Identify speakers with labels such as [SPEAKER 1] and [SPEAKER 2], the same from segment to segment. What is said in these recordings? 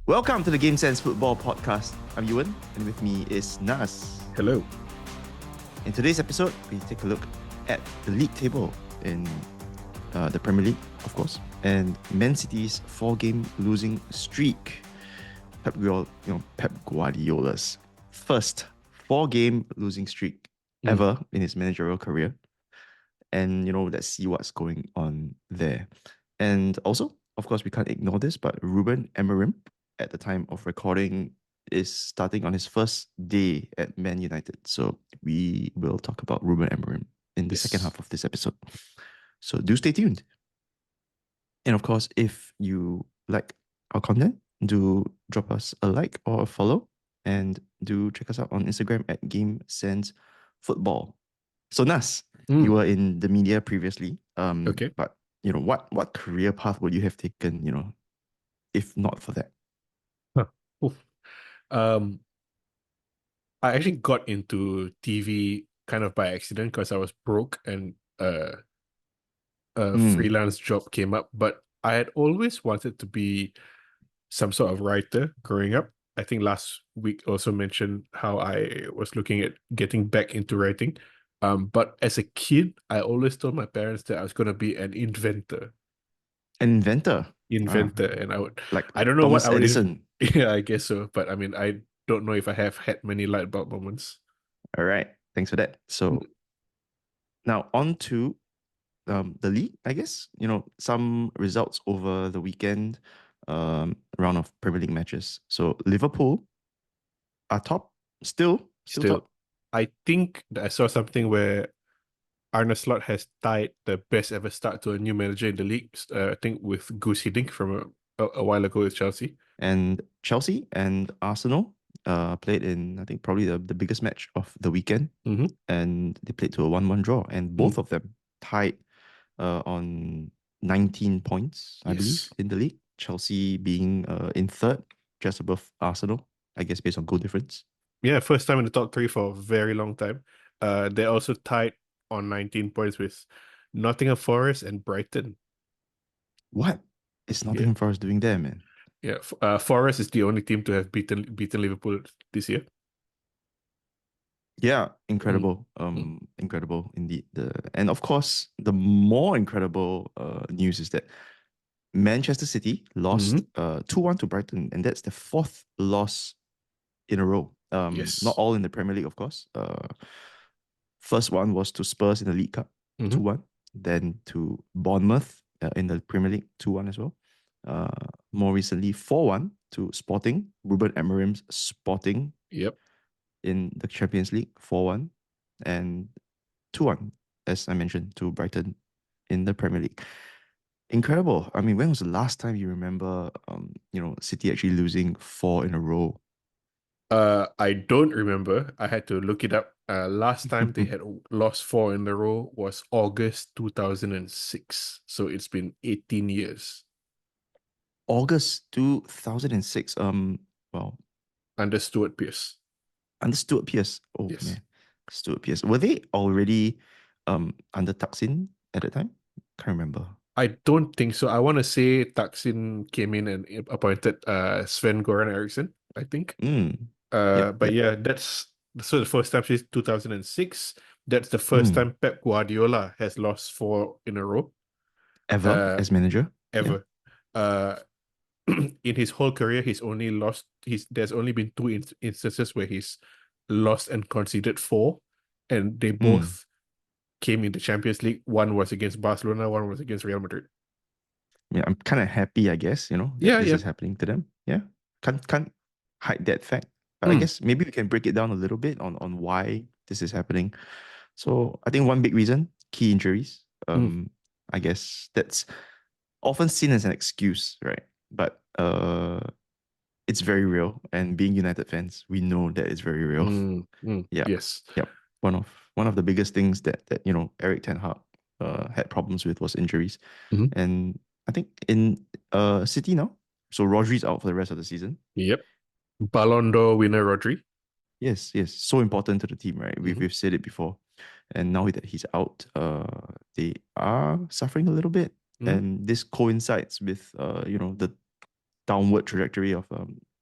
[SPEAKER 1] Welcome to the Game Sense Football Podcast. I'm Ewan, and with me is Nas.
[SPEAKER 2] Hello.
[SPEAKER 1] In today's episode, we take a look at the league table in the Premier League, of course, and Man City's 4-game losing streak. Pep Guardiola's first 4-game losing streak ever in his managerial career. And, let's see what's going on there. And also, of course, we can't ignore this, but Ruben Amorim, at the time of recording, is starting on his first day at Man United. So we will talk about Ruben Amorim in the second half of this episode. So do stay tuned. And of course, if you like our content, do drop us a like or a follow, and do check us out on Instagram at Game Sense Football. So Nas, you were in the media previously.
[SPEAKER 2] Okay.
[SPEAKER 1] But what career path would you have taken, if not for that?
[SPEAKER 2] I actually got into TV kind of by accident because I was broke and a freelance job came up. But I had always wanted to be some sort of writer growing up. I think last week also mentioned how I was looking at getting back into writing. But as a kid, I always told my parents that I was going to be an inventor.
[SPEAKER 1] An inventor?
[SPEAKER 2] And
[SPEAKER 1] like
[SPEAKER 2] I don't know
[SPEAKER 1] Thomas
[SPEAKER 2] what I would
[SPEAKER 1] Edison.
[SPEAKER 2] Yeah, I guess so. But I mean, I don't know if I have had many light bulb moments.
[SPEAKER 1] All right. Thanks for that. So now on to the league, I guess. Some results over the weekend, round of Premier League matches. So Liverpool are top, still top.
[SPEAKER 2] I think that I saw something where Arne Slot has tied the best ever start to a new manager in the league. I think with Goose Hiddink from a while ago with Chelsea.
[SPEAKER 1] And Chelsea and Arsenal played in, I think, probably the biggest match of the weekend. And they played to a 1-1 draw. And both of them tied on 19 points, I believe, in the league. Chelsea being in third, just above Arsenal, I guess, based on goal difference.
[SPEAKER 2] Yeah, first time in the top three for a very long time. They also tied on 19 points with Nottingham Forest and Brighton.
[SPEAKER 1] What is Nottingham Forest doing there, man?
[SPEAKER 2] Yeah, Forest is the only team to have beaten Liverpool this year.
[SPEAKER 1] Yeah, incredible. Incredible indeed. And of course, the more incredible news is that Manchester City lost 2-1 to Brighton, and that's the fourth loss in a row. Not all in the Premier League, of course. First one was to Spurs in the League Cup, 2-1. Then to Bournemouth in the Premier League, 2-1 as well. More recently, 4-1 to Sporting, Ruben Amorim's Sporting.
[SPEAKER 2] Yep.
[SPEAKER 1] In the Champions League, 4-1. And 2-1, as I mentioned, to Brighton in the Premier League. Incredible. I mean, when was the last time you remember, City actually losing 4 in a row?
[SPEAKER 2] I don't remember. I had to look it up. Last time they had lost 4 in a row was August 2006. So it's been 18 years.
[SPEAKER 1] August 2006. Well,
[SPEAKER 2] under Stuart Pearce.
[SPEAKER 1] Under Stuart Pearce. Oh,
[SPEAKER 2] yes.
[SPEAKER 1] Man. Stuart Pearce. Were they already under Thaksin at the time? Can't remember.
[SPEAKER 2] I don't think so. I want to say Thaksin came in and appointed Sven-Goran Eriksson, I think. That's the first time since 2006. That's the first time Pep Guardiola has lost 4 in a row.
[SPEAKER 1] Ever, as manager?
[SPEAKER 2] Ever. Yeah. In his whole career, there's only been 2 instances where he's lost and conceded 4, and they both came in the Champions League. One was against Barcelona, one was against Real Madrid.
[SPEAKER 1] Yeah, I'm kind of happy, I guess, that this is happening to them. Yeah, can't hide that fact. But I guess maybe we can break it down a little bit on why this is happening. So I think one big reason, key injuries. I guess that's often seen as an excuse, right? But it's very real, and being United fans, we know that it's very real.
[SPEAKER 2] Yes.
[SPEAKER 1] Yep. One of the biggest things that Erik ten Hag had problems with was injuries, and I think in City now, so Rodri's out for the rest of the season.
[SPEAKER 2] Yep. Ballon d'Or winner Rodri.
[SPEAKER 1] Yes, so important to the team, right? We've said it before. And now that he's out, they are suffering a little bit. And this coincides with the downward trajectory of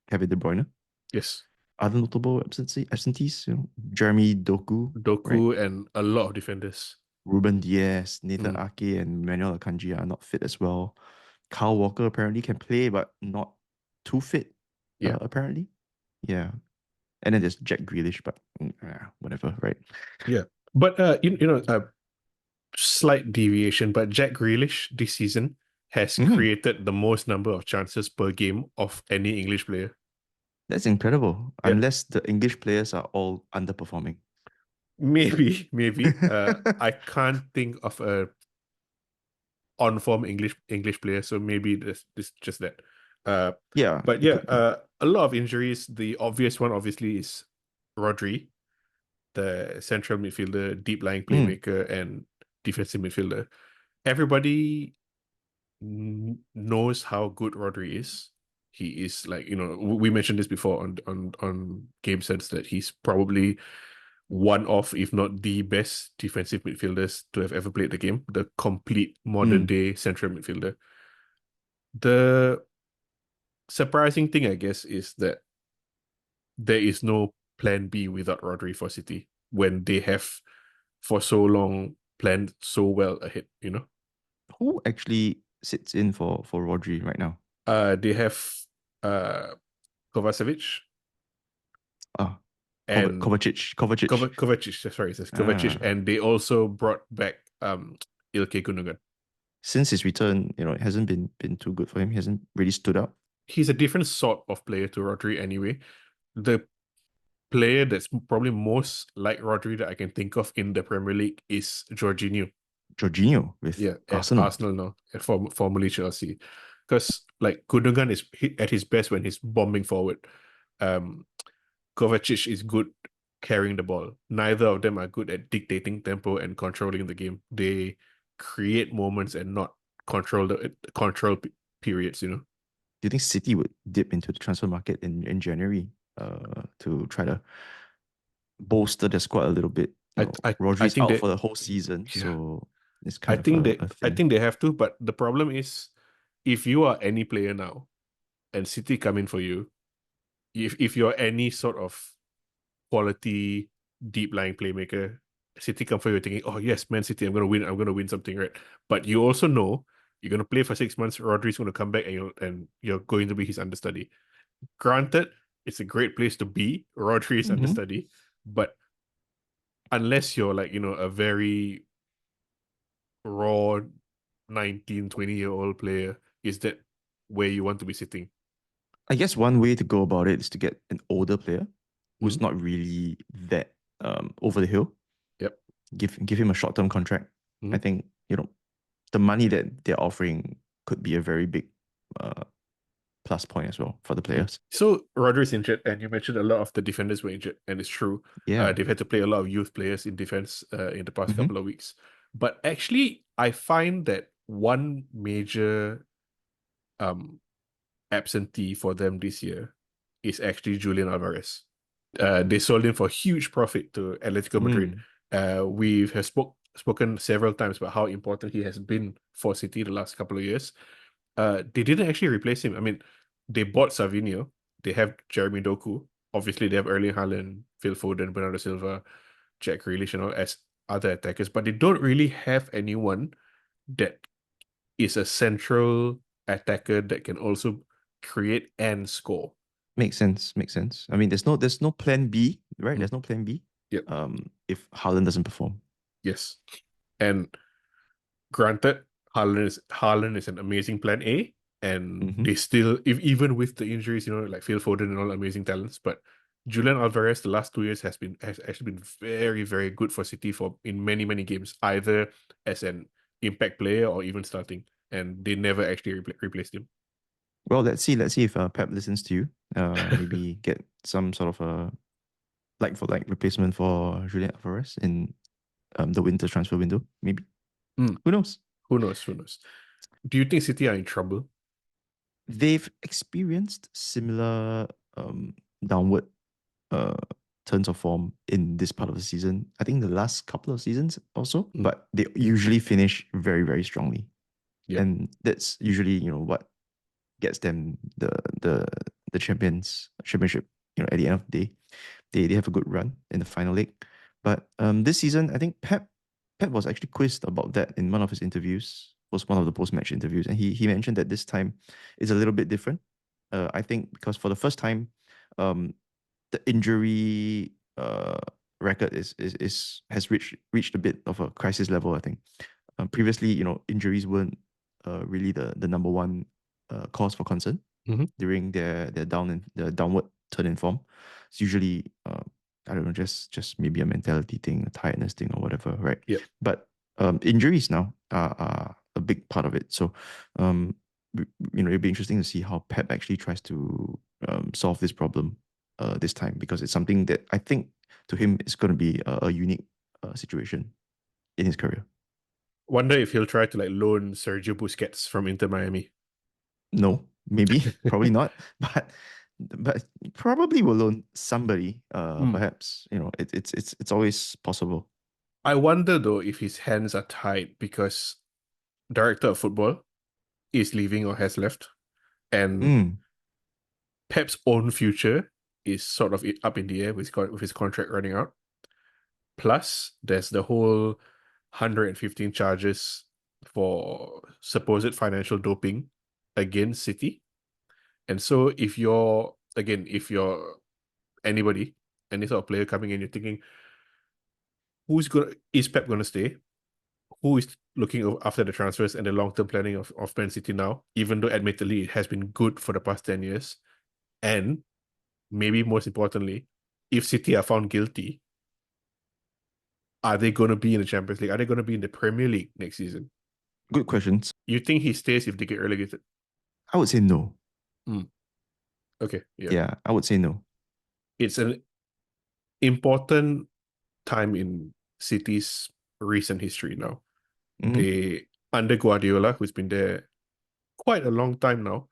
[SPEAKER 1] Kevin De Bruyne.
[SPEAKER 2] Yes.
[SPEAKER 1] Other notable absentees, Jeremy Doku, right?
[SPEAKER 2] Doku and a lot of defenders.
[SPEAKER 1] Ruben Diaz, Nathan
[SPEAKER 2] Mm.
[SPEAKER 1] Ake, and Manuel Akanji are not fit as well. Kyle Walker apparently can play, but not too fit,
[SPEAKER 2] Yeah.
[SPEAKER 1] apparently. Yeah. And then there's Jack Grealish, but whatever, right?
[SPEAKER 2] Yeah. But slight deviation, but Jack Grealish this season has
[SPEAKER 1] Mm,
[SPEAKER 2] created the most number of chances per game of any English player.
[SPEAKER 1] that's incredible.
[SPEAKER 2] Yeah.
[SPEAKER 1] Unless the English players are all underperforming.
[SPEAKER 2] Maybe. I can't think of a on form English player, so maybe this just that.
[SPEAKER 1] Yeah,
[SPEAKER 2] But
[SPEAKER 1] it
[SPEAKER 2] yeah,
[SPEAKER 1] could be.
[SPEAKER 2] a lot of injuries. The obvious one, obviously, is Rodri, the central midfielder, deep lying
[SPEAKER 1] Mm,
[SPEAKER 2] playmaker, and defensive midfielder. Everybody knows how good Rodri is. He is like, we mentioned this before on Game Sense that he's probably one of, if not the best defensive midfielders to have ever played the game, the complete modern
[SPEAKER 1] mm.
[SPEAKER 2] day central midfielder. The surprising thing, I guess, is that there is no plan B without Rodri for City when they have for so long planned so well ahead,
[SPEAKER 1] Who actually sits in for Rodri right now?
[SPEAKER 2] They have uh Kovacevic
[SPEAKER 1] Ah,
[SPEAKER 2] and
[SPEAKER 1] Kovacic.
[SPEAKER 2] Kovacic, sorry, it says Kovacic,
[SPEAKER 1] Ah,
[SPEAKER 2] and they also brought back Ilkay Gundogan.
[SPEAKER 1] since his return, it hasn't been too good for him. He hasn't really stood out.
[SPEAKER 2] He's a different sort of player to Rodri anyway. The player that's probably most like Rodri that I can think of in the Premier League is Jorginho.
[SPEAKER 1] Jorginho with
[SPEAKER 2] Yeah, at
[SPEAKER 1] Arsenal.
[SPEAKER 2] Arsenal now, formerly Chelsea. Because like Gundogan is at his best when he's bombing forward. Um, Kovacic is good carrying the ball. Neither of them are good at dictating tempo and controlling the game. They create moments and not control periods.
[SPEAKER 1] Do you think City would dip into the transfer market in January to try to bolster the squad a little bit?
[SPEAKER 2] I
[SPEAKER 1] Rodri's
[SPEAKER 2] think
[SPEAKER 1] out
[SPEAKER 2] that
[SPEAKER 1] for the whole season,
[SPEAKER 2] yeah,
[SPEAKER 1] so it's
[SPEAKER 2] I
[SPEAKER 1] kind of
[SPEAKER 2] think
[SPEAKER 1] a
[SPEAKER 2] I
[SPEAKER 1] thing.
[SPEAKER 2] think they have to, but the problem is if you are any player now and City come in for you, if you're any sort of quality deep lying playmaker, City come for you thinking, oh yes, Man City, I'm gonna win something, right? But you also know you're gonna play for 6 months, Rodri's gonna come back and you're going to be his understudy. Granted, it's a great place to be, Rodri is
[SPEAKER 1] Hmm.
[SPEAKER 2] understudy, but unless you're like, a very raw 19, 20-year-old player, is that where you want to be sitting?
[SPEAKER 1] I guess one way to go about it is to get an older player who's
[SPEAKER 2] Mhm.
[SPEAKER 1] not really that over the hill.
[SPEAKER 2] Yep.
[SPEAKER 1] Give him a short term contract. I
[SPEAKER 2] Mhm.
[SPEAKER 1] think the money that they're offering could be a very big uh, plus point as well for the
[SPEAKER 2] Yeah.
[SPEAKER 1] players.
[SPEAKER 2] So Rodri's injured, and you mentioned a lot of the defenders were injured, and it's true.
[SPEAKER 1] Yeah.
[SPEAKER 2] They've had to play a lot of youth players in defense in the past
[SPEAKER 1] Hmm.
[SPEAKER 2] couple of weeks. But actually, I find that one major um absentee for them this year is actually Julian Alvarez. They sold him for huge profit to Atletico Madrid.
[SPEAKER 1] Mm.
[SPEAKER 2] We have spoken several times about how important he has been for City the last couple of years. They didn't actually replace him. I mean, they bought Savinho. They have Jeremy Doku. Obviously, they have Erling Haaland, Phil Foden, Bernardo Silva, Jack Grealish, and all as other attackers. But they don't really have anyone that is a central attacker that can also create and score.
[SPEAKER 1] Makes sense. Makes sense. I mean, there's no plan B, right?
[SPEAKER 2] Mm.
[SPEAKER 1] There's no plan B.
[SPEAKER 2] Yep.
[SPEAKER 1] If Haaland doesn't perform.
[SPEAKER 2] Yes. And granted, Haaland is an amazing plan A, and
[SPEAKER 1] Hmm.
[SPEAKER 2] they still, if even with the injuries, like Phil Foden and all amazing talents, but Julian Alvarez the last 2 years has actually been very, very good for City for in many, many games, either as an impact player or even starting, and they never actually replaced him.
[SPEAKER 1] Well, let's see if Pep listens to you. Maybe get some sort of a like for like replacement for Julian Alvarez in the winter transfer window. Maybe,
[SPEAKER 2] Hmm.
[SPEAKER 1] who knows?
[SPEAKER 2] Who knows? Who knows? Do you think City are in trouble?
[SPEAKER 1] They've experienced similar downward uh turns of form in this part of the season. I think the last couple of seasons also,
[SPEAKER 2] Mm.
[SPEAKER 1] but they usually finish very, very strongly.
[SPEAKER 2] Yep.
[SPEAKER 1] And that's usually, what gets them the championship, at the end of the day. They have a good run in the final leg. But this season, I think Pep was actually quizzed about that in one of his interviews, was one of the post-match interviews, and he mentioned that this time is a little bit different. I think because for the first time, um, the injury record has reached a bit of a crisis level. I think previously, injuries weren't really the number one cause for concern
[SPEAKER 2] Mm-hmm.
[SPEAKER 1] during their downward turn in form. It's usually I don't know, just maybe a mentality thing, a tiredness thing, or whatever, right?
[SPEAKER 2] Yep.
[SPEAKER 1] But injuries now are a big part of it. So it'd be interesting to see how Pep actually tries to solve this problem this time, because it's something that I think to him is going to be a unique situation in his career.
[SPEAKER 2] Wonder if he'll try to like loan Sergio Busquets from Inter Miami.
[SPEAKER 1] No, maybe, probably not, but probably will loan somebody.
[SPEAKER 2] Mm.
[SPEAKER 1] Perhaps it's always possible.
[SPEAKER 2] I wonder though if his hands are tied because director of football is leaving or has left, and
[SPEAKER 1] Mm,
[SPEAKER 2] Pep's own future is sort of up in the air with his contract running out. Plus, there's the whole 115 charges for supposed financial doping against City. And so if you're anybody, any sort of player coming in, you're thinking, is Pep gonna stay? Who is looking after the transfers and the long-term planning of Man City now, even though admittedly it has been good for the past 10 years? And maybe most importantly, if City are found guilty, are they going to be in the Champions League? Are they going to be in the Premier League next season?
[SPEAKER 1] good questions.
[SPEAKER 2] You think he stays if they get relegated?
[SPEAKER 1] I would say no.
[SPEAKER 2] Mm, okay, yeah.
[SPEAKER 1] Yeah, I would say no.
[SPEAKER 2] It's an important time in City's recent history now.
[SPEAKER 1] Mm-hmm.
[SPEAKER 2] They, under Guardiola, who's been there quite a long time now,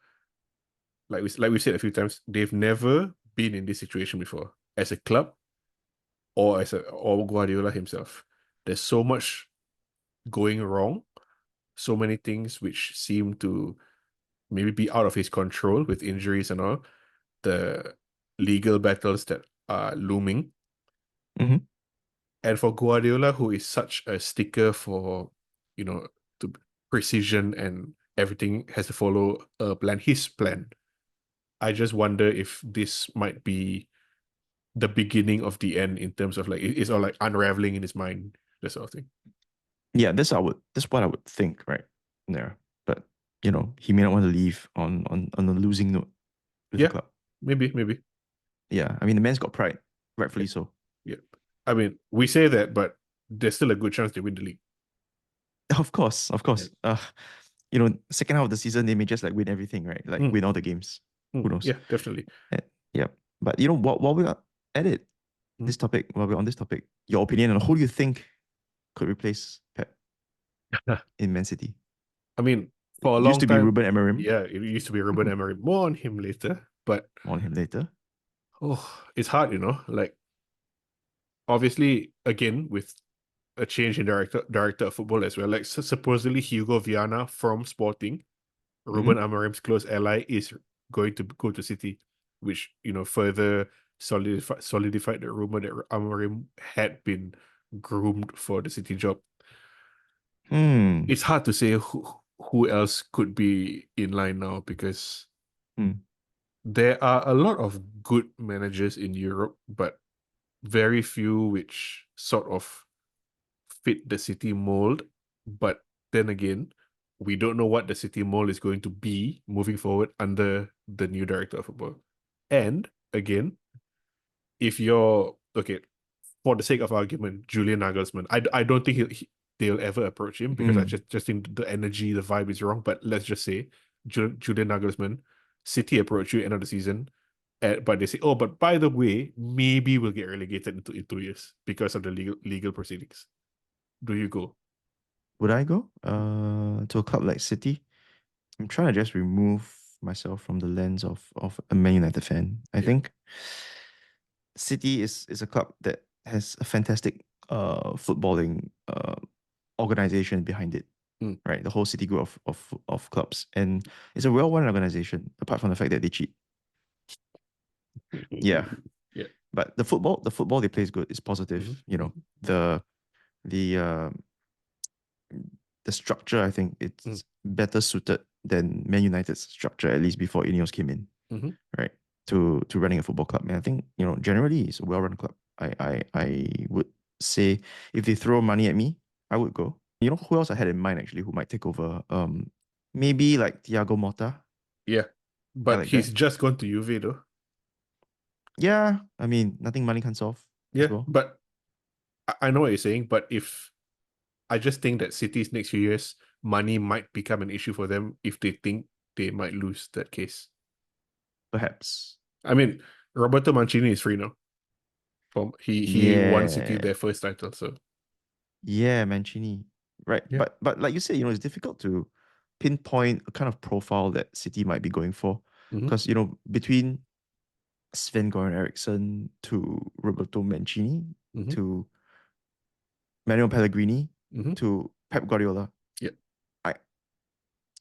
[SPEAKER 2] like we said a few times, they've never been in this situation before as a club or Guardiola himself. There's so much going wrong, so many things which seem to maybe be out of his control with injuries and all, the legal battles that are looming.
[SPEAKER 1] Mm-hmm.
[SPEAKER 2] And for Guardiola, who is such a sticker for, to precision and everything has to follow a plan, his plan, I just wonder if this might be the beginning of the end in terms of like it's all like unraveling in his mind, that sort of thing.
[SPEAKER 1] Yeah, that's what I would think, right? Yeah, but he may not want to leave on a losing note with the
[SPEAKER 2] Yeah,
[SPEAKER 1] club.
[SPEAKER 2] maybe.
[SPEAKER 1] Yeah, I mean the man's got pride,
[SPEAKER 2] Yeah,
[SPEAKER 1] rightfully so.
[SPEAKER 2] yeah. I mean, we say that, but there's still a good chance they win the league.
[SPEAKER 1] Of course, of
[SPEAKER 2] Yeah.
[SPEAKER 1] course. Second half of the season they may just like win everything, right? Like
[SPEAKER 2] Mm,
[SPEAKER 1] win all the games. Who knows?
[SPEAKER 2] yeah, definitely.
[SPEAKER 1] And, yeah, but while we're at it,
[SPEAKER 2] Mm.
[SPEAKER 1] this topic, while we're on this topic, your opinion on who do you think could replace Pep in Man City?
[SPEAKER 2] I mean, for a
[SPEAKER 1] It used
[SPEAKER 2] long
[SPEAKER 1] to be
[SPEAKER 2] time,
[SPEAKER 1] Ruben Amorim.
[SPEAKER 2] yeah, it used to be Ruben Amorim. More on him later, but
[SPEAKER 1] On him later.
[SPEAKER 2] it's hard, Like obviously, again with a change in director of football as well. Like supposedly Hugo Viana from Sporting, Ruben
[SPEAKER 1] Mm-hmm.
[SPEAKER 2] Amorim's close ally, is going to go to City, which further solidified the rumor that Amorim had been groomed for the City job.
[SPEAKER 1] Hmm.
[SPEAKER 2] It's hard to say who else could be in line now because
[SPEAKER 1] Hmm.
[SPEAKER 2] there are a lot of good managers in Europe, but very few which sort of fit the City mold. But then again, we don't know what the City mold is going to be moving forward under the new director of football. And again, if you're okay, for the sake of argument, Julian Nagelsmann, I don't think they'll ever approach him because I
[SPEAKER 1] Hmm.
[SPEAKER 2] just think the energy, the vibe is wrong. But let's just say Julian Nagelsmann, City approach you end of the season, but they say, oh, but by the way, maybe we'll get relegated in 2 years because of the legal proceedings. Do you go?
[SPEAKER 1] Would I go to a club like City? I'm trying to just remove myself from the lens of a Man United fan. I
[SPEAKER 2] Yeah.
[SPEAKER 1] think City is a club that has a fantastic footballing organization behind it,
[SPEAKER 2] Mm.
[SPEAKER 1] right? The whole City group of clubs, and it's a well-run organization. Apart from the fact that they cheat, yeah.
[SPEAKER 2] Yeah.
[SPEAKER 1] But the football they play is good. It's positive.
[SPEAKER 2] Mm-hmm.
[SPEAKER 1] You know
[SPEAKER 2] Mm-hmm.
[SPEAKER 1] the the uh, the structure. I think
[SPEAKER 2] Mm.
[SPEAKER 1] it's better suited than Man United's structure, at least before Ineos came in,
[SPEAKER 2] Mm-hmm.
[SPEAKER 1] right? To running a football club. And I think generally it's a well-run club. I would say if they throw money at me, I would go. You know who else I had in mind actually who might take over? Maybe like Thiago Motta,
[SPEAKER 2] Yeah.
[SPEAKER 1] guy
[SPEAKER 2] But
[SPEAKER 1] like that.
[SPEAKER 2] he's just gone to Juve though.
[SPEAKER 1] Yeah, I mean nothing money can solve as
[SPEAKER 2] Yeah.
[SPEAKER 1] well.
[SPEAKER 2] But I know what you're saying, but if I just think that City's next few years, money might become an issue for them if they think they might lose that case.
[SPEAKER 1] Perhaps.
[SPEAKER 2] I mean, Roberto Mancini is free now. He won City
[SPEAKER 1] Yeah,
[SPEAKER 2] their first title, so
[SPEAKER 1] yeah, Mancini. Right.
[SPEAKER 2] yeah.
[SPEAKER 1] But like you said, it's difficult to pinpoint a kind of profile that City might be going for.
[SPEAKER 2] Mm-hmm.
[SPEAKER 1] Because, between Sven-Goran Eriksson to Roberto Mancini
[SPEAKER 2] Mm-hmm.
[SPEAKER 1] to Manuel Pellegrini
[SPEAKER 2] Mm-hmm.
[SPEAKER 1] to Pep Guardiola,
[SPEAKER 2] Yeah.
[SPEAKER 1] I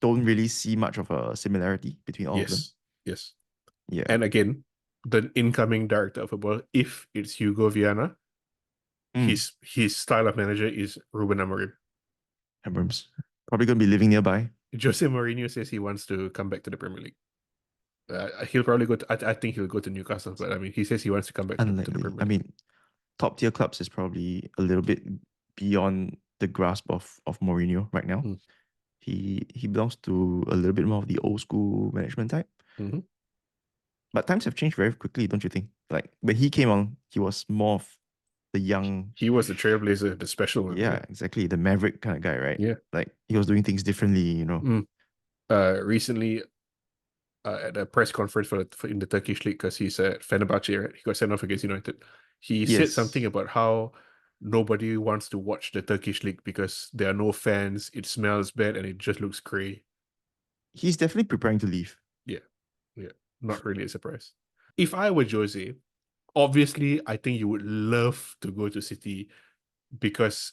[SPEAKER 1] don't really see much of a similarity between all of them.
[SPEAKER 2] Yes. Yes.
[SPEAKER 1] Yeah.
[SPEAKER 2] And again, the incoming director of football, if it's Hugo Viana,
[SPEAKER 1] Mm.
[SPEAKER 2] his style of manager is Ruben Amorim.
[SPEAKER 1] Abrams. Probably going to be living nearby.
[SPEAKER 2] Jose Mourinho says he wants to come back to the Premier League. He'll probably go to. I think he'll go to Newcastle, but I mean, he says he wants to come back to the
[SPEAKER 1] Unlikely.
[SPEAKER 2] Premier
[SPEAKER 1] I
[SPEAKER 2] League.
[SPEAKER 1] mean, top tier clubs is probably a little bit beyond the grasp of Mourinho right now.
[SPEAKER 2] Mm.
[SPEAKER 1] He belongs to a little bit more of the old school management type.
[SPEAKER 2] Mm-hmm.
[SPEAKER 1] But times have changed very quickly, don't you think? Like when he came on, he was more of the young,
[SPEAKER 2] He was the trailblazer, the special one.
[SPEAKER 1] yeah,
[SPEAKER 2] Yeah.
[SPEAKER 1] exactly, the maverick kind of guy, right?
[SPEAKER 2] Yeah.
[SPEAKER 1] Like he was doing things differently.
[SPEAKER 2] Mm. Recently, at a press conference for in the Turkish league, because he's at Fenerbahce, right? He got sent off against United. He said something
[SPEAKER 1] Yes,
[SPEAKER 2] about how nobody wants to watch the Turkish league because there are no fans. It smells bad and it just looks grey.
[SPEAKER 1] he's definitely preparing to leave.
[SPEAKER 2] Yeah, yeah, not really a surprise. If I were Jose, obviously, I think you would love to go to City because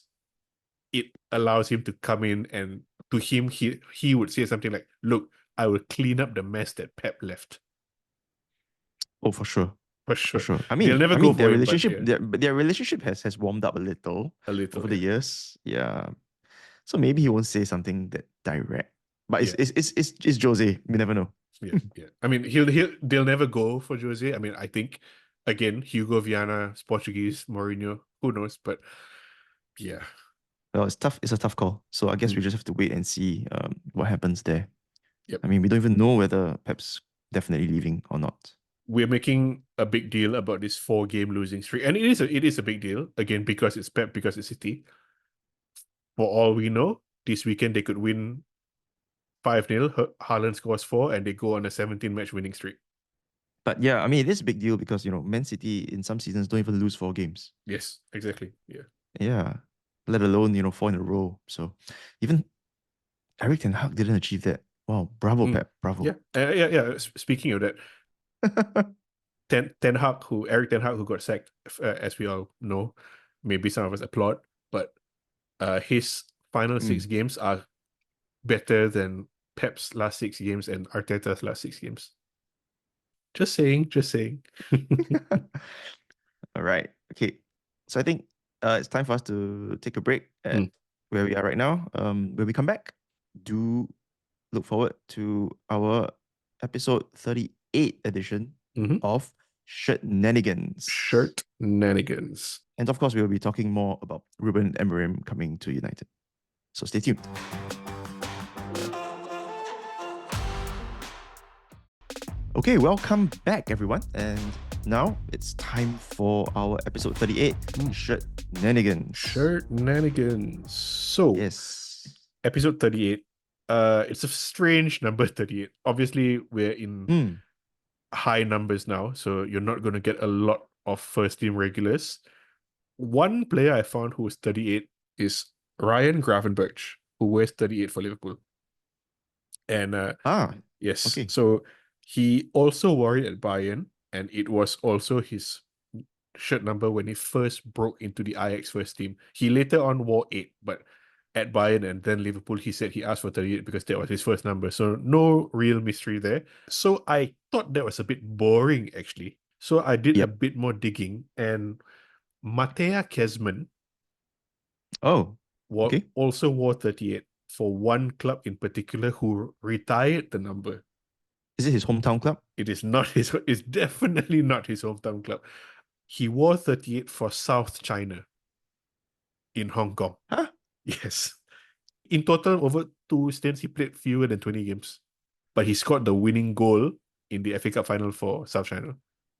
[SPEAKER 2] it allows him to come in, and to him, he would say something like, "Look, I will clean up the mess that Pep left."
[SPEAKER 1] Oh, for sure,
[SPEAKER 2] For
[SPEAKER 1] for
[SPEAKER 2] sure.
[SPEAKER 1] sure. I
[SPEAKER 2] They'll
[SPEAKER 1] mean,
[SPEAKER 2] never
[SPEAKER 1] I
[SPEAKER 2] go
[SPEAKER 1] mean,
[SPEAKER 2] for it, but yeah,
[SPEAKER 1] their relationship has warmed up a little
[SPEAKER 2] a
[SPEAKER 1] over
[SPEAKER 2] little,
[SPEAKER 1] the
[SPEAKER 2] yeah.
[SPEAKER 1] years. Yeah, so maybe he won't say something that direct, but
[SPEAKER 2] Yeah.
[SPEAKER 1] it's Jose. We never know.
[SPEAKER 2] Yeah, yeah. I mean, they'll never go for Jose. I mean, I think again, Hugo Viana is Portuguese, Mourinho, who knows? But yeah.
[SPEAKER 1] Well, it's tough. It's a tough call. So I guess
[SPEAKER 2] Mm.
[SPEAKER 1] we just have to wait and see what happens there.
[SPEAKER 2] Yep.
[SPEAKER 1] I mean, we don't even know whether Pep's definitely leaving or not.
[SPEAKER 2] We're making a big deal about this 4 game losing streak. And it is a big deal, again, because it's Pep, because it's City. For all we know, this weekend they could win 5-0. Haaland scores 4 and they go on a 17-match winning streak.
[SPEAKER 1] But yeah, I mean, it is a big deal because, Man City in some seasons don't even lose 4 games.
[SPEAKER 2] Yes, exactly. Yeah.
[SPEAKER 1] Yeah. Let alone, 4 in a row. So even Eric Ten Hag didn't achieve that. Wow. Bravo,
[SPEAKER 2] Mm.
[SPEAKER 1] Pep. Bravo.
[SPEAKER 2] Yeah. Yeah. Speaking of that, Eric Ten Hag, who got sacked, as we all know, maybe some of us applaud, but his final 6 games are better than Pep's last 6 games and Arteta's last 6 games. Just saying, just saying.
[SPEAKER 1] All right. Okay. So I think it's time for us to take a break at
[SPEAKER 2] Mm.
[SPEAKER 1] where we are right now. When we come back, do look forward to our episode 38 edition
[SPEAKER 2] Mm-hmm.
[SPEAKER 1] of Shenanigans.
[SPEAKER 2] Shirt nanigans.
[SPEAKER 1] And of course, we'll be talking more about Ruben Amorim coming to United. So stay tuned. Okay, welcome back, everyone. And now it's time for our episode 38, Shenanigans.
[SPEAKER 2] Shirt nanigans. So,
[SPEAKER 1] Yes.
[SPEAKER 2] episode 38. It's a strange number 38. Obviously, we're in
[SPEAKER 1] Mm.
[SPEAKER 2] high numbers now, so you're not going to get a lot of first team regulars. One player I found who was 38 is Ryan Gravenberch, who wears 38 for Liverpool. And yes,
[SPEAKER 1] okay.
[SPEAKER 2] so he also wore it at Bayern, and it was also his shirt number when he first broke into the Ajax first team. He later on wore 8, but at Bayern and then Liverpool, he said he asked for 38 because that was his first number. So no real mystery there. So I thought that was a bit boring, actually. So I did a
[SPEAKER 1] Yep.
[SPEAKER 2] bit more digging, and Matea Kezman
[SPEAKER 1] Oh, okay.
[SPEAKER 2] also wore 38 for one club in particular who retired the number.
[SPEAKER 1] Is it his hometown club?
[SPEAKER 2] It is not his. It's definitely not his hometown club. He wore 38 for South China in Hong Kong.
[SPEAKER 1] Huh?
[SPEAKER 2] Yes. In total, over 2 stints, he played fewer than 20 games. But he scored the winning goal in the FA Cup final for South China.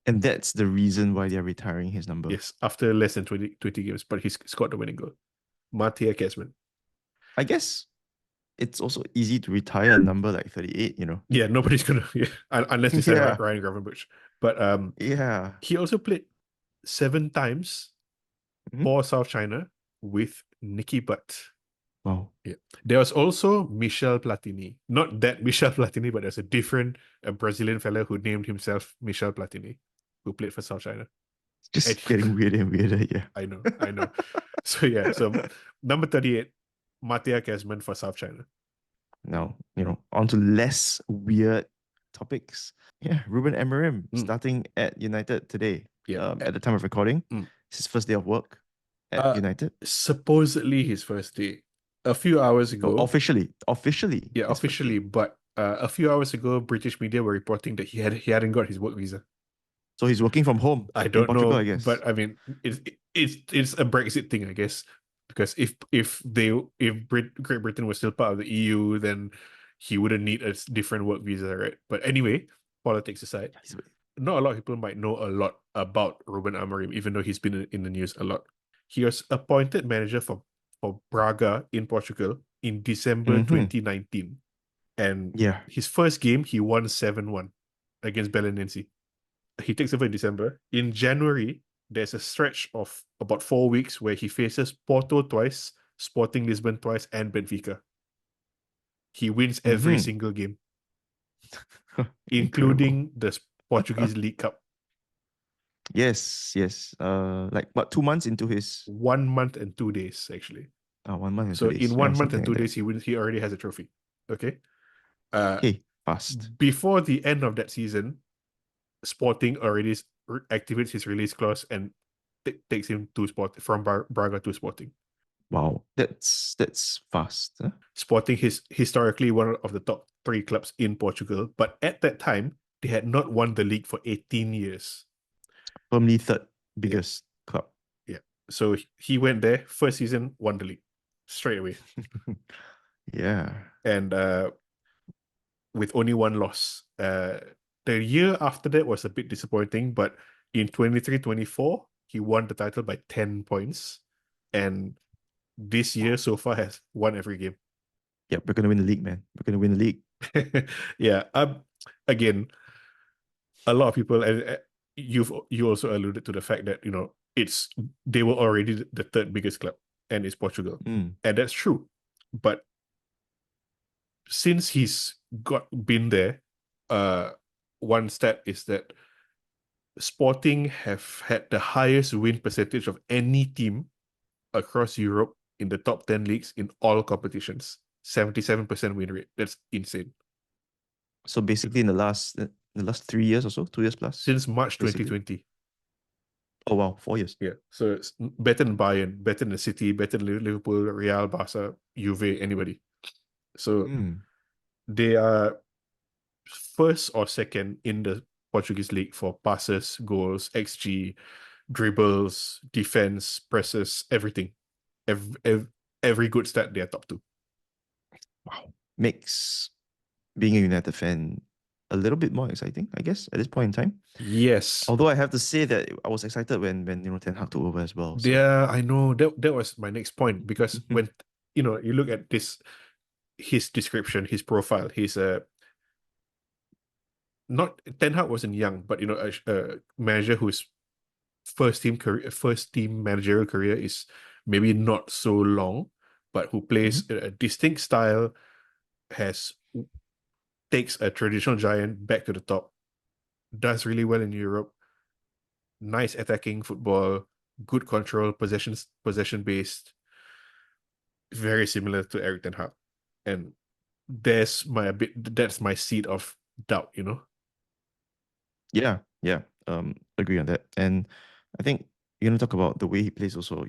[SPEAKER 1] And that's the reason why they're retiring his number.
[SPEAKER 2] Yes, after less than 20 games, but he scored the winning goal. Matea Kezman.
[SPEAKER 1] I guess it's also easy to retire a number like 38, you know?
[SPEAKER 2] Yeah, nobody's gonna unless they sign
[SPEAKER 1] Yeah.
[SPEAKER 2] Ryan Gravenberch. But
[SPEAKER 1] Yeah.
[SPEAKER 2] he also played 7 times
[SPEAKER 1] Mhm.
[SPEAKER 2] for South China with Nicky Butt.
[SPEAKER 1] Wow.
[SPEAKER 2] Yeah. There was also Michel Platini. Not that Michel Platini, but there's a different Brazilian fellow who named himself Michel Platini, who played for South China.
[SPEAKER 1] Just getting weirder and weirder, yeah.
[SPEAKER 2] I know. So yeah, so number 38, Matea Kezman for South China.
[SPEAKER 1] Now, on to less weird topics. Yeah, Ruben Amorim starting at United today.
[SPEAKER 2] Yeah.
[SPEAKER 1] At the time of recording, it's his first day of work at United.
[SPEAKER 2] Supposedly his first day. A few hours
[SPEAKER 1] No,
[SPEAKER 2] ago.
[SPEAKER 1] officially.
[SPEAKER 2] Yeah,
[SPEAKER 1] his first
[SPEAKER 2] officially,
[SPEAKER 1] day.
[SPEAKER 2] but a few hours ago, British media were reporting that he hadn't got his work visa.
[SPEAKER 1] So he's working from home
[SPEAKER 2] I
[SPEAKER 1] in
[SPEAKER 2] don't
[SPEAKER 1] Portugal, I
[SPEAKER 2] know,
[SPEAKER 1] guess.
[SPEAKER 2] but I mean, it's a Brexit thing, I guess, because if Great Britain was still part of the EU, then he wouldn't need a different work visa, right? But anyway, politics aside, not a lot of people might know a lot about Ruben Amorim, even though he's been in the news a lot. He was appointed manager for Braga in Portugal in December 2019, and
[SPEAKER 1] Yeah.
[SPEAKER 2] his first game he won 7-1 against Belenenses. He takes over in December. In January, there's a stretch of about 4 weeks where he faces Porto twice, Sporting Lisbon twice, and Benfica. He wins every single game,
[SPEAKER 1] Incredible.
[SPEAKER 2] including the Portuguese League Cup.
[SPEAKER 1] Yes. Like what, 2 months into his
[SPEAKER 2] 1 month and 2 days, actually.
[SPEAKER 1] 1 month and
[SPEAKER 2] So
[SPEAKER 1] 2 days.
[SPEAKER 2] in
[SPEAKER 1] Yeah,
[SPEAKER 2] 1 month
[SPEAKER 1] something
[SPEAKER 2] and
[SPEAKER 1] like
[SPEAKER 2] 2
[SPEAKER 1] that.
[SPEAKER 2] days, he already has a trophy. Okay.
[SPEAKER 1] Hey, fast.
[SPEAKER 2] Before the end of that season, Sporting already activates his release clause and takes him to from Braga to Sporting.
[SPEAKER 1] Wow, that's fast. Huh?
[SPEAKER 2] Sporting is historically one of the top 3 clubs in Portugal, but at that time, they had not won the league for 18 years.
[SPEAKER 1] Firmly third biggest club.
[SPEAKER 2] Yeah. So he went there, first season, won the league straight away.
[SPEAKER 1] Yeah.
[SPEAKER 2] And with only 1 loss. The year after that was a bit disappointing, but in 23-24, he won the title by 10 points. And this year so far has won every game.
[SPEAKER 1] Yeah, we're gonna win the league, man. We're gonna win the league.
[SPEAKER 2] Yeah. Again, a lot of people, and you also alluded to the fact that they were already the 3rd biggest club, and it's Portugal, and that's true. But since he's been there, one stat is that Sporting have had the highest win percentage of any team across Europe in the top 10 leagues in all competitions. 77% win rate. That's insane.
[SPEAKER 1] So basically, in the last 3 years or so, 2 years plus,
[SPEAKER 2] Since March
[SPEAKER 1] basically.
[SPEAKER 2] 2020.
[SPEAKER 1] Oh wow, 4 years.
[SPEAKER 2] Yeah, so it's better than Bayern, better than City, better than Liverpool, Real, Barca, Juve, anybody. So they are first or second in the Portuguese league for passes, goals, XG, dribbles, defense, presses, everything. Every good stat they are top 2.
[SPEAKER 1] Wow, makes being a United fan a little bit more exciting, I guess, at this point in time.
[SPEAKER 2] Yes.
[SPEAKER 1] Although I have to say that I was excited when Ten Hag took over as well. So.
[SPEAKER 2] Yeah, I know. That was my next point, because when you look at his description, his profile, he's not Ten Hag wasn't young, but a manager whose first team managerial career is maybe not so long, but who plays a distinct style, takes a traditional giant back to the top, does really well in Europe, nice attacking football, good control, possession based, very similar to Eric Ten Hag. And that's my seed of doubt, you know?
[SPEAKER 1] Yeah, yeah. Agree on that. And I think you're gonna talk about the way he plays also,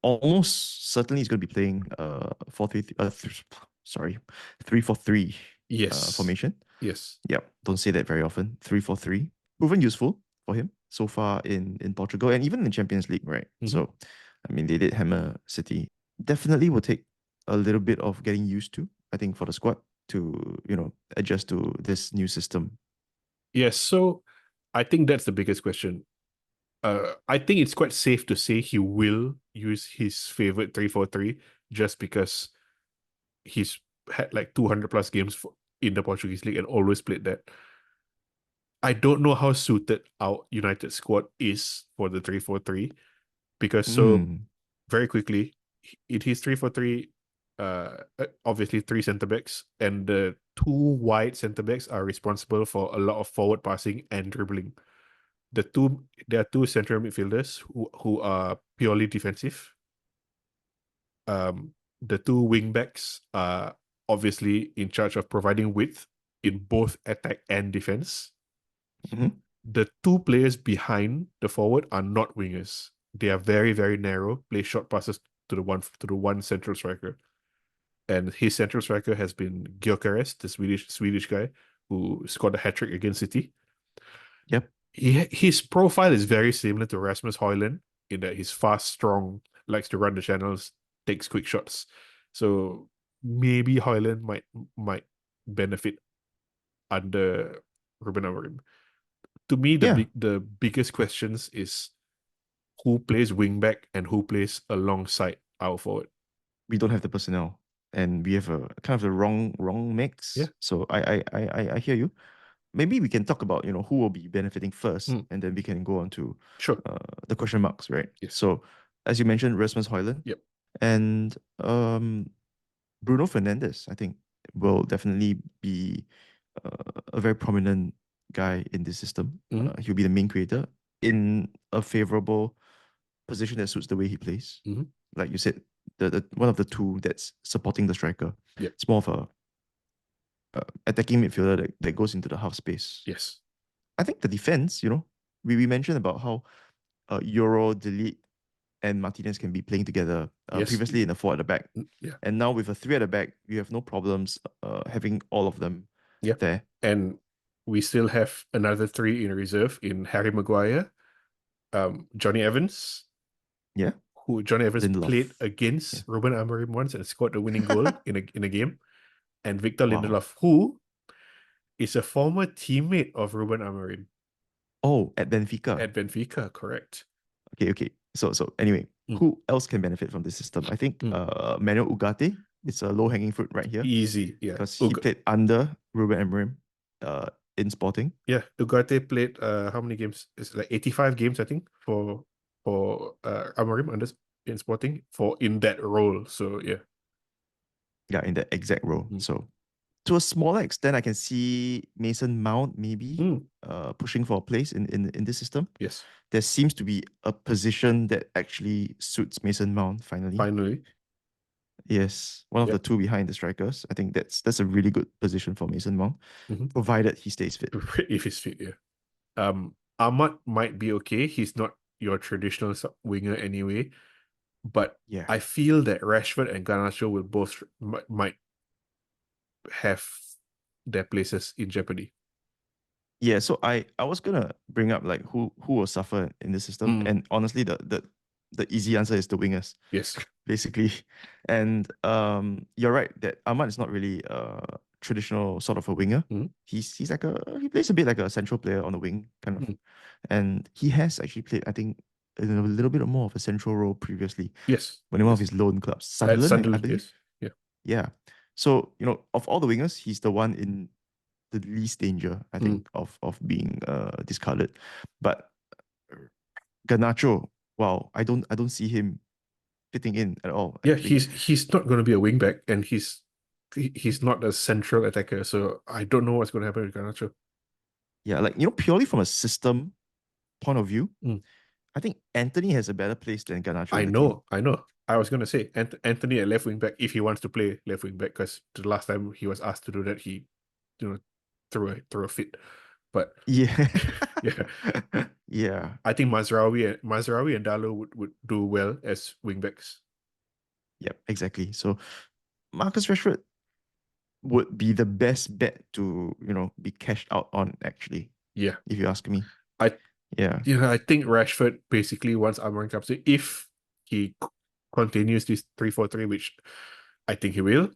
[SPEAKER 1] almost certainly he's gonna be playing 3-4-3
[SPEAKER 2] Yes.
[SPEAKER 1] formation.
[SPEAKER 2] Yes.
[SPEAKER 1] Yeah, don't say that very often. 3-4-3. Proven useful for him so far in Portugal and even in the Champions League, right?
[SPEAKER 2] Mm-hmm.
[SPEAKER 1] So I mean they did hammer City. Definitely will take a little bit of getting used to, I think, for the squad to, adjust to this new system.
[SPEAKER 2] Yes. So I think that's the biggest question. I think it's quite safe to say he will use his favorite 3-4-3 just because he's had like 200 plus games in the Portuguese league and always played that. I don't know how suited our United squad is for the 3-4-3 because so
[SPEAKER 1] Mm.
[SPEAKER 2] very quickly in his 3-4-3, obviously three centre backs and the two wide centre backs are responsible for a lot of forward passing and dribbling. There are two central midfielders who are purely defensive. Um, the two wingbacks are obviously in charge of providing width in both attack and defense.
[SPEAKER 1] Mhm.
[SPEAKER 2] The two players behind the forward are not wingers. They are very, very narrow, play short passes to the one central striker. And his central striker has been Gyökeres, the Swedish guy who scored a hat trick against City.
[SPEAKER 1] Yep.
[SPEAKER 2] His profile is very similar to Rasmus Højlund in that he's fast, strong, likes to run the channels, takes quick shots. So maybe Højlund might benefit under Ruben Amorim. To me, the
[SPEAKER 1] Yeah.
[SPEAKER 2] biggest questions is who plays wing back and who plays alongside our forward.
[SPEAKER 1] We don't have the personnel and we have a kind of the wrong
[SPEAKER 2] Yeah.
[SPEAKER 1] mix. So I hear you. Maybe we can talk about, who will be benefiting first,
[SPEAKER 2] Mm,
[SPEAKER 1] and then we can go on to
[SPEAKER 2] sure.
[SPEAKER 1] the question marks, right?
[SPEAKER 2] Yes.
[SPEAKER 1] So, as you mentioned, Rasmus Højlund
[SPEAKER 2] Yep.
[SPEAKER 1] and Bruno Fernandes, I think, will definitely be a very prominent guy in this system.
[SPEAKER 2] Mm-hmm.
[SPEAKER 1] He'll be the main creator in a favorable position that suits the way he plays.
[SPEAKER 2] Mm-hmm.
[SPEAKER 1] Like you said, the one of the two that's supporting the striker.
[SPEAKER 2] Yep.
[SPEAKER 1] It's more of a attacking midfielder that goes into the half space.
[SPEAKER 2] Yes.
[SPEAKER 1] I think the defense, we mentioned about how Euro, Delete, and Martinez can be playing together
[SPEAKER 2] Yes.
[SPEAKER 1] previously in a four at the back.
[SPEAKER 2] Yeah.
[SPEAKER 1] And now with a three at the back, you have no problems having all of them
[SPEAKER 2] Yeah.
[SPEAKER 1] there.
[SPEAKER 2] And we still have another three in reserve in Harry Maguire, Johnny Evans,
[SPEAKER 1] Yeah.
[SPEAKER 2] who Johnny Evans played
[SPEAKER 1] Lindelof. Yeah.
[SPEAKER 2] against Ruben Amorim once and scored the winning goal in a game, and Victor
[SPEAKER 1] Wow.
[SPEAKER 2] Lindelof, who is a former teammate of Ruben Amorim
[SPEAKER 1] Oh, at Benfica.
[SPEAKER 2] at Benfica, correct?
[SPEAKER 1] Okay. So anyway,
[SPEAKER 2] Mm.
[SPEAKER 1] who else can benefit from this system? I think
[SPEAKER 2] Mm.
[SPEAKER 1] Manuel Ugarte is a low hanging fruit right here
[SPEAKER 2] Easy, yeah.
[SPEAKER 1] because he played under Ruben Amorim in Sporting.
[SPEAKER 2] Yeah, Ugarte played how many games? It's like 85 games, I think, for Amorim in Sporting for in that role. So yeah.
[SPEAKER 1] Yeah, in that exact role.
[SPEAKER 2] Mm.
[SPEAKER 1] So to a smaller extent, I can see Mason Mount maybe
[SPEAKER 2] Mm.
[SPEAKER 1] pushing for a place in this system.
[SPEAKER 2] Yes.
[SPEAKER 1] There seems to be a position that actually suits Mason Mount finally.
[SPEAKER 2] Finally.
[SPEAKER 1] Yes, one of the
[SPEAKER 2] Yep.
[SPEAKER 1] two behind the strikers. I think that's a really good position for Mason Mount,
[SPEAKER 2] Mhm.
[SPEAKER 1] provided he stays fit.
[SPEAKER 2] If he's fit, yeah. Ahmad might be okay. He's not your traditional winger anyway, but
[SPEAKER 1] Yeah.
[SPEAKER 2] I feel that Rashford and Garnacho will both might have their places in jeopardy.
[SPEAKER 1] Yeah, so I was gonna bring up like who will suffer in the system,
[SPEAKER 2] Mm.
[SPEAKER 1] and honestly, the easy answer is the wingers,
[SPEAKER 2] Yes.
[SPEAKER 1] basically. And you're right that Ahmad is not really a traditional sort of a winger.
[SPEAKER 2] Mm.
[SPEAKER 1] He plays a bit like a central player on the wing, kind of,
[SPEAKER 2] Mm.
[SPEAKER 1] and he has actually played, I think, in a little bit more of a central role previously
[SPEAKER 2] Yes.
[SPEAKER 1] when in one of
[SPEAKER 2] Yes.
[SPEAKER 1] his loan clubs,
[SPEAKER 2] At
[SPEAKER 1] Sunderland, I
[SPEAKER 2] Sunderland,
[SPEAKER 1] believe.
[SPEAKER 2] yes. Yeah.
[SPEAKER 1] Yeah. So, of all the wingers, he's the one in the least danger, I
[SPEAKER 2] Mm.
[SPEAKER 1] think, of being discarded. But Garnacho, wow, I don't see him fitting in at all,
[SPEAKER 2] Yeah,
[SPEAKER 1] actually.
[SPEAKER 2] he's not going to be a wing back, and he's not a central attacker. So I don't know what's going to happen with Garnacho.
[SPEAKER 1] Yeah, like, purely from a system point of view,
[SPEAKER 2] Mm.
[SPEAKER 1] I think Anthony has a better place than Garnacho
[SPEAKER 2] I
[SPEAKER 1] in the team.
[SPEAKER 2] know. I was gonna say Anthony at left wing back if he wants to play left wing back, because the last time he was asked to do that, he, you know, threw a fit. But
[SPEAKER 1] Yeah.
[SPEAKER 2] yeah,
[SPEAKER 1] Yeah.
[SPEAKER 2] I think Mazraoui and Dalo would do well as wing backs.
[SPEAKER 1] Yep, exactly. So Marcus Rashford would be the best bet to, be cashed out on, actually,
[SPEAKER 2] Yeah,
[SPEAKER 1] if you ask me.
[SPEAKER 2] I
[SPEAKER 1] Yeah.
[SPEAKER 2] I think Rashford basically once Amorim comes in, if he continues this 3-4-3, which I think he will,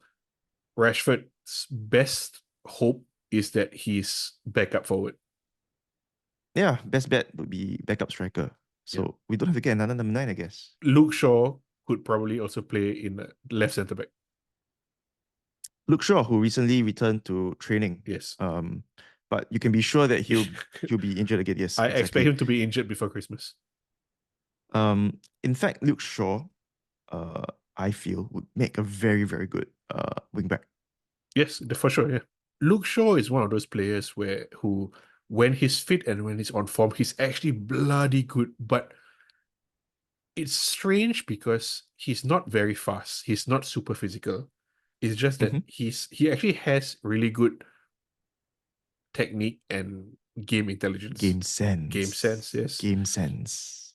[SPEAKER 2] Rashford's best hope is that he's backup forward.
[SPEAKER 1] Yeah, best bet would be backup striker.
[SPEAKER 2] Yeah.
[SPEAKER 1] So we don't have to get another number 9, I guess.
[SPEAKER 2] Luke Shaw could probably also play in the left centre back.
[SPEAKER 1] Luke Shaw, who recently returned to training.
[SPEAKER 2] Yes.
[SPEAKER 1] But you can be sure that he'll be injured again. Yes,
[SPEAKER 2] I expect
[SPEAKER 1] exactly.
[SPEAKER 2] him to be injured before Christmas.
[SPEAKER 1] In fact, Luke Shaw, uh, I feel would make a very, very good wing back.
[SPEAKER 2] Yes, for sure. Yeah. Luke Shaw is one of those players who, when he's fit and when he's on form, he's actually bloody good. But it's strange because he's not very fast. He's not super physical. It's just that
[SPEAKER 1] Mm-hmm.
[SPEAKER 2] he actually has really good technique and game intelligence.
[SPEAKER 1] Game
[SPEAKER 2] Game sense,
[SPEAKER 1] sense.
[SPEAKER 2] yes.
[SPEAKER 1] Game sense.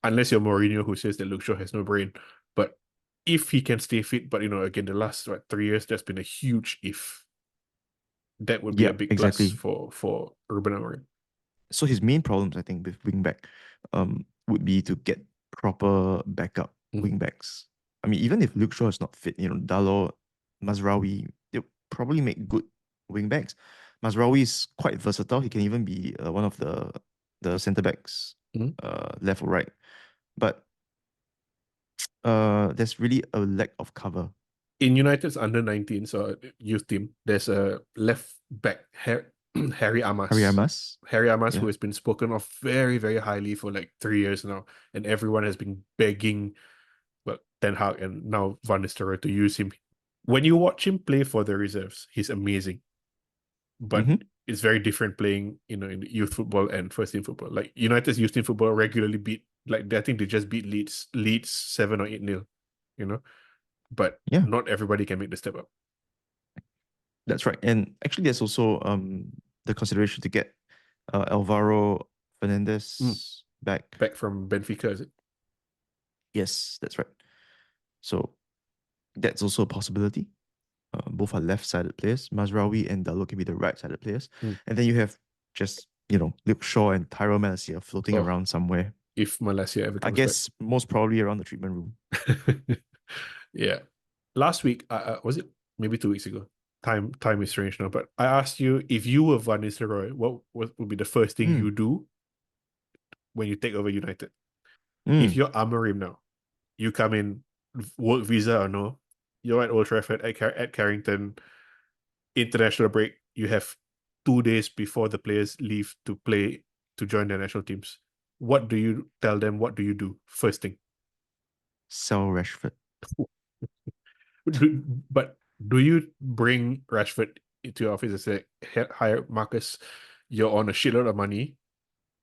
[SPEAKER 2] Unless you're Mourinho, who says that Luke Shaw has no brain. But if he can stay fit, but again, the last 3 years, that's been a huge if. That would be a
[SPEAKER 1] Yep,
[SPEAKER 2] big plus
[SPEAKER 1] exactly.
[SPEAKER 2] for Ruben Amorim.
[SPEAKER 1] So his main problems, I think, with wing back, would be to get proper backup
[SPEAKER 2] Mm.
[SPEAKER 1] wing backs. I mean, even if Luke Shaw is not fit, Dalot, Mazraoui, they'll probably make good wing backs. Mazraoui is quite versatile. He can even be one of the centre backs,
[SPEAKER 2] Mm.
[SPEAKER 1] left or right. But there's really a lack of cover.
[SPEAKER 2] In United's under-19s so youth team, there's a left back, Harry
[SPEAKER 1] Harry
[SPEAKER 2] Amas.
[SPEAKER 1] Armas,
[SPEAKER 2] Harry Amas, who
[SPEAKER 1] yeah.
[SPEAKER 2] has been spoken of very, very highly for like 3 years now, and everyone has been begging, well, Ten Hag and now Van Nistelrooy to use him. When you watch him play for the reserves, he's amazing. But
[SPEAKER 1] Mm-hmm.
[SPEAKER 2] it's very different playing, in youth football and first team football. Like United's youth team football regularly beat, like I think they just beat Leeds 7 or 8-0, you know. But
[SPEAKER 1] Yeah,
[SPEAKER 2] not everybody can make the step up.
[SPEAKER 1] that's right. And actually, there's also the consideration to get Alvaro
[SPEAKER 2] Mm.
[SPEAKER 1] Fernandez back.
[SPEAKER 2] Back from Benfica, is it?
[SPEAKER 1] Yes, that's right. So that's also a possibility. Both are left-sided players. Mazraoui and Dalot can be the right-sided players.
[SPEAKER 2] Mm.
[SPEAKER 1] And then you have just, Luke Shaw and Tyrell Malacia floating
[SPEAKER 2] Oh,
[SPEAKER 1] around somewhere.
[SPEAKER 2] if Malaysia ever
[SPEAKER 1] I
[SPEAKER 2] comes back.
[SPEAKER 1] guess most probably around the treatment room.
[SPEAKER 2] Yeah. Last week, was it maybe 2 weeks ago? Time is strange now, but I asked you if you were Van Nistelrooy, what would be the first thing
[SPEAKER 1] Mm,
[SPEAKER 2] you do when you take over United? If
[SPEAKER 1] mm.
[SPEAKER 2] you're Amorim now, you come in, work visa or no, you're at Old Trafford at Carrington, international break. You have 2 days before the players leave to play to join their national teams. What do you tell them? What do you do first thing?
[SPEAKER 1] Sell Rashford.
[SPEAKER 2] But do you bring Rashford into your office and say, "Hi, Marcus, you're on a shitload of money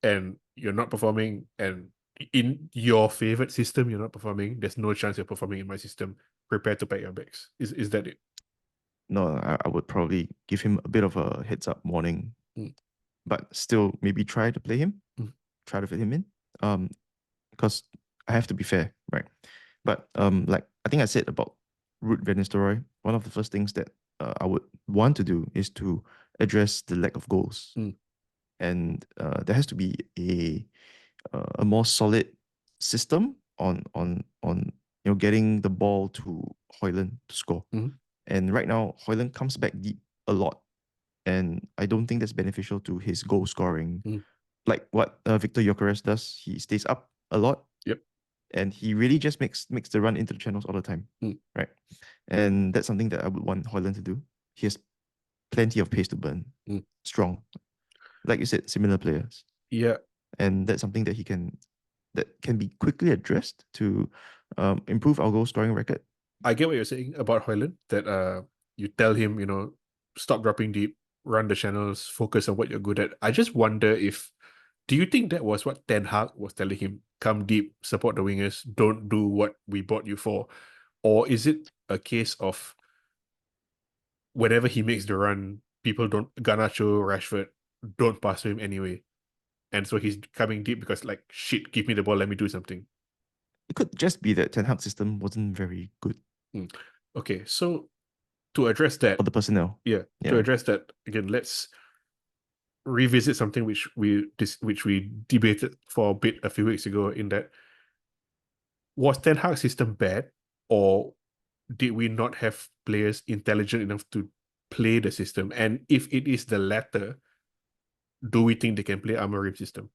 [SPEAKER 2] and you're not performing, and in your favorite system, you're not performing. There's no chance you're performing in my system. Prepare to pack your bags." Is that it?
[SPEAKER 1] No, I would probably give him a bit of a heads up warning,
[SPEAKER 2] Mm.
[SPEAKER 1] but still maybe try to play him,
[SPEAKER 2] Mm.
[SPEAKER 1] try to fit him in. Because I have to be fair, right? But like I think I said about Ruud van Nistelrooy, one of the first things that I would want to do is to address the lack of goals,
[SPEAKER 2] Mm.
[SPEAKER 1] and there has to be a more solid system on getting the ball to Højlund to score.
[SPEAKER 2] Mm.
[SPEAKER 1] And right now, Højlund comes back deep a lot, and I don't think that's beneficial to his goal scoring.
[SPEAKER 2] Mm.
[SPEAKER 1] Like what Victor Gyökeres does, he stays up a lot,
[SPEAKER 2] Yep.
[SPEAKER 1] and he really just makes the run into the channels all the time,
[SPEAKER 2] Mm.
[SPEAKER 1] right? And that's something that I would want Højlund to do. He has plenty of pace to burn,
[SPEAKER 2] Mm.
[SPEAKER 1] strong, like you said, similar players,
[SPEAKER 2] Yeah.
[SPEAKER 1] and that's something that can be quickly addressed to improve our goal scoring record.
[SPEAKER 2] I get what you're saying about Højlund, that you tell him, stop dropping deep, run the channels, focus on what you're good at. I just wonder if Do you think that was what Ten Hag was telling him? Come deep, support the wingers, don't do what we bought you for. Or is it a case of whenever he makes the run, people don't, Garnacho, Rashford, don't pass to him anyway. And so he's coming deep because, like, shit, give me the ball, let me do something.
[SPEAKER 1] It could just be that Ten Hag's system wasn't very good
[SPEAKER 2] Mm. Okay, so to address that,
[SPEAKER 1] for the personnel.
[SPEAKER 2] yeah, to
[SPEAKER 1] Yeah.
[SPEAKER 2] address that, again, let's revisit something which we debated for a bit a few weeks ago, in that was Ten Hag's system bad, or did we not have players intelligent enough to play the system? And if it is the latter, do we think they can play Amorim system?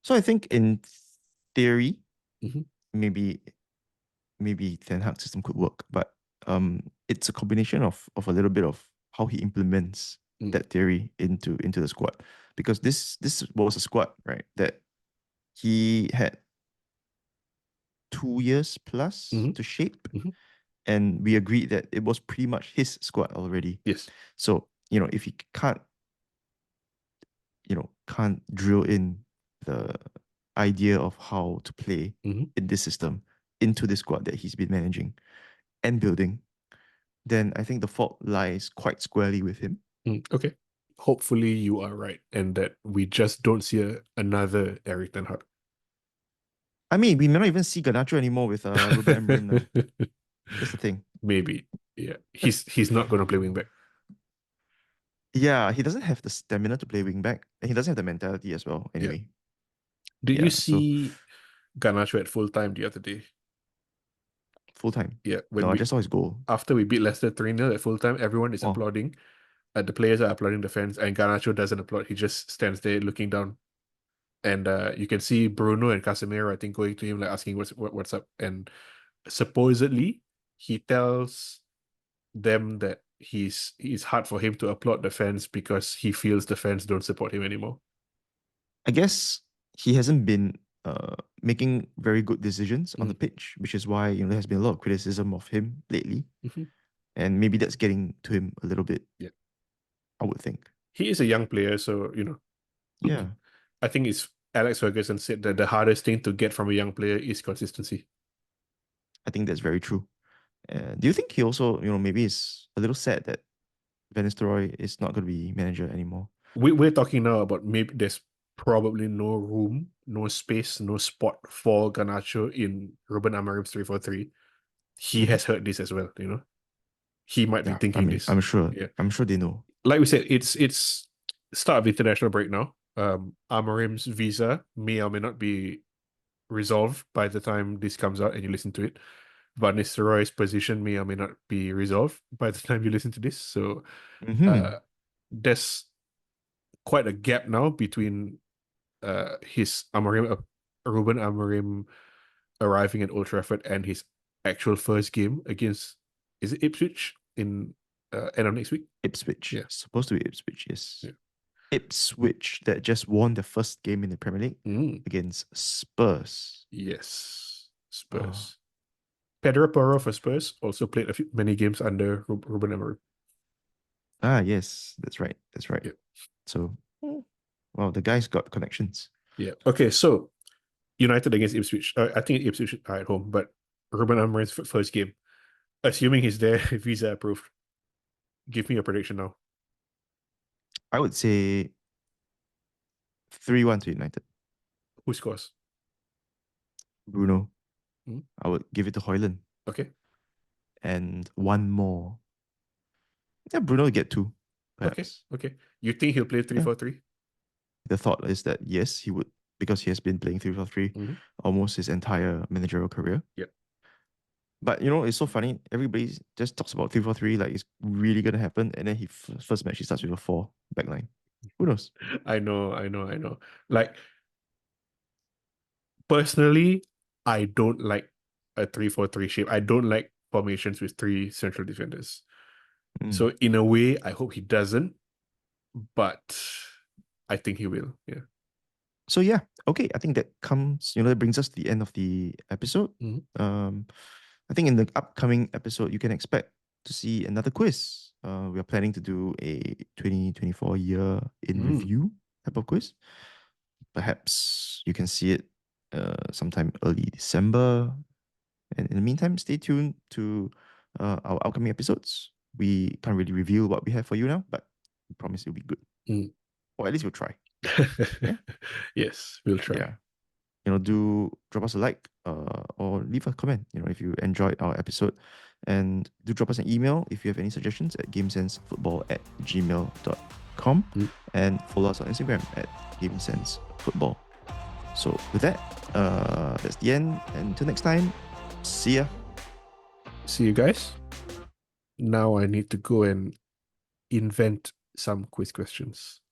[SPEAKER 1] So I think in theory,
[SPEAKER 2] Mhm.
[SPEAKER 1] maybe Ten Hag system could work, but it's a combination of a little bit of how he implements
[SPEAKER 2] Mm.
[SPEAKER 1] that theory into the squad, because this was a squad, right, that he had 2 years plus
[SPEAKER 2] Mhm.
[SPEAKER 1] to shape,
[SPEAKER 2] Mhm.
[SPEAKER 1] and we agreed that it was pretty much his squad already.
[SPEAKER 2] Yes.
[SPEAKER 1] So if he can't drill in the idea of how to play
[SPEAKER 2] Mhm.
[SPEAKER 1] in this system into the squad that he's been managing and building, then I think the fault lies quite squarely with him.
[SPEAKER 2] Okay. Hopefully you are right, and that we just don't see another Eric Ten Hag.
[SPEAKER 1] I mean, we may not even see Garnacho anymore with Ruben Amorim now. That's the thing.
[SPEAKER 2] Maybe. Yeah. He's not gonna play wing back.
[SPEAKER 1] Yeah, he doesn't have the stamina to play wing back, and he doesn't have the mentality as well.
[SPEAKER 2] Yeah.
[SPEAKER 1] Anyway,
[SPEAKER 2] Did you
[SPEAKER 1] yeah. So
[SPEAKER 2] see Garnacho at full time the other day?
[SPEAKER 1] full time.
[SPEAKER 2] Yeah.
[SPEAKER 1] No, I just saw his goal.
[SPEAKER 2] After we beat Leicester 3-0 at full time, everyone is
[SPEAKER 1] Oh,
[SPEAKER 2] applauding. The players are applauding the fans, and Garnacho doesn't applaud. He just stands there looking down. And you can see Bruno and Casemiro, I think, going to him, like asking what's up. And supposedly he tells them that it's hard for him to applaud the fans because he feels the fans don't support him anymore.
[SPEAKER 1] I guess he hasn't been making very good decisions on the
[SPEAKER 2] Mm.
[SPEAKER 1] pitch, which is why there has been a lot of criticism of him lately,
[SPEAKER 2] Mhm.
[SPEAKER 1] and maybe that's getting to him a little bit.
[SPEAKER 2] Yeah.
[SPEAKER 1] I would think.
[SPEAKER 2] He is a young player, so
[SPEAKER 1] Yeah,
[SPEAKER 2] I think it's Alex Ferguson said that the hardest thing to get from a young player is consistency.
[SPEAKER 1] I think that's very true. Do you think he also, maybe is a little sad that Van Nistelrooy is not going to be manager anymore?
[SPEAKER 2] We're talking now about maybe there's probably no room, no space, no spot for Garnacho in Ruben Amorim's 3-4-3. He
[SPEAKER 1] Mhm.
[SPEAKER 2] has heard this as well, He might be
[SPEAKER 1] Yeah, I
[SPEAKER 2] thinking
[SPEAKER 1] mean,
[SPEAKER 2] this.
[SPEAKER 1] I'm sure.
[SPEAKER 2] Yeah.
[SPEAKER 1] I'm sure they know.
[SPEAKER 2] Like we said, it's start of international break now. Amorim's visa may or may not be resolved by the time this comes out and you listen to it. Van Nistelrooy's position may or may not be resolved by the time you listen to this. So
[SPEAKER 1] Hmm.
[SPEAKER 2] there's quite a gap now between his Ruben Amorim arriving at Old Trafford and his actual first game against, is it Ipswich in end of next week?
[SPEAKER 1] Ipswich.
[SPEAKER 2] Yeah.
[SPEAKER 1] Supposed to be Ipswich, yes.
[SPEAKER 2] Yeah.
[SPEAKER 1] Ipswich that just won the first game in the Premier League against Spurs.
[SPEAKER 2] Yes,
[SPEAKER 1] Oh.
[SPEAKER 2] Spurs. Pedro Porro for Spurs also played many games under Ruben Amorim.
[SPEAKER 1] Ah, yes, that's right. That's right.
[SPEAKER 2] Yeah.
[SPEAKER 1] So, well, the guy's got connections.
[SPEAKER 2] Yeah. Okay, so United against Ipswich. I think Ipswich are at home, but Ruben Amorim's first game. Assuming he's there, visa approved. Give me a prediction now.
[SPEAKER 1] I would say 3-1 to United.
[SPEAKER 2] Who scores?
[SPEAKER 1] Bruno.
[SPEAKER 2] Hmm?
[SPEAKER 1] I would give it to Hoyland.
[SPEAKER 2] Okay.
[SPEAKER 1] And one more. Yeah, Bruno will get two,
[SPEAKER 2] Okay.
[SPEAKER 1] perhaps.
[SPEAKER 2] Okay. You think he'll play 3
[SPEAKER 1] Yeah.
[SPEAKER 2] 4 3?
[SPEAKER 1] The thought is that yes, he would, because he has been playing 3-4-3
[SPEAKER 2] Mm-hmm.
[SPEAKER 1] almost his entire managerial career.
[SPEAKER 2] Yep.
[SPEAKER 1] But it's so funny. Everybody just talks about 3-4-3 like it's really gonna happen, and then first match he starts with a 4 backline. Who knows?
[SPEAKER 2] I know, I know, I know. Like, personally, I don't like a 3-4-3 shape. I don't like formations with three central defenders.
[SPEAKER 1] Mm.
[SPEAKER 2] So in a way, I hope he doesn't, but I think he will. Yeah.
[SPEAKER 1] So yeah, okay. I think that comes, that brings us to the end of the episode.
[SPEAKER 2] Mhm.
[SPEAKER 1] I think in the upcoming episode, you can expect to see another quiz. We are planning to do a 2024 year in review type of quiz. perhaps you can see it sometime early December. And in the meantime, stay tuned to our upcoming episodes. We can't really reveal what we have for you now, but we promise it'll be good. Or at least we'll try. Yeah?
[SPEAKER 2] Yes, we'll try.
[SPEAKER 1] Yeah. Do drop us a like or leave a comment, if you enjoyed our episode. And do drop us an email if you have any suggestions at gamesensefootball@gmail.com and follow us on Instagram at gamesensefootball. So with that, that's the end. And until next time, see ya.
[SPEAKER 2] See you guys. Now I need to go and invent some quiz questions.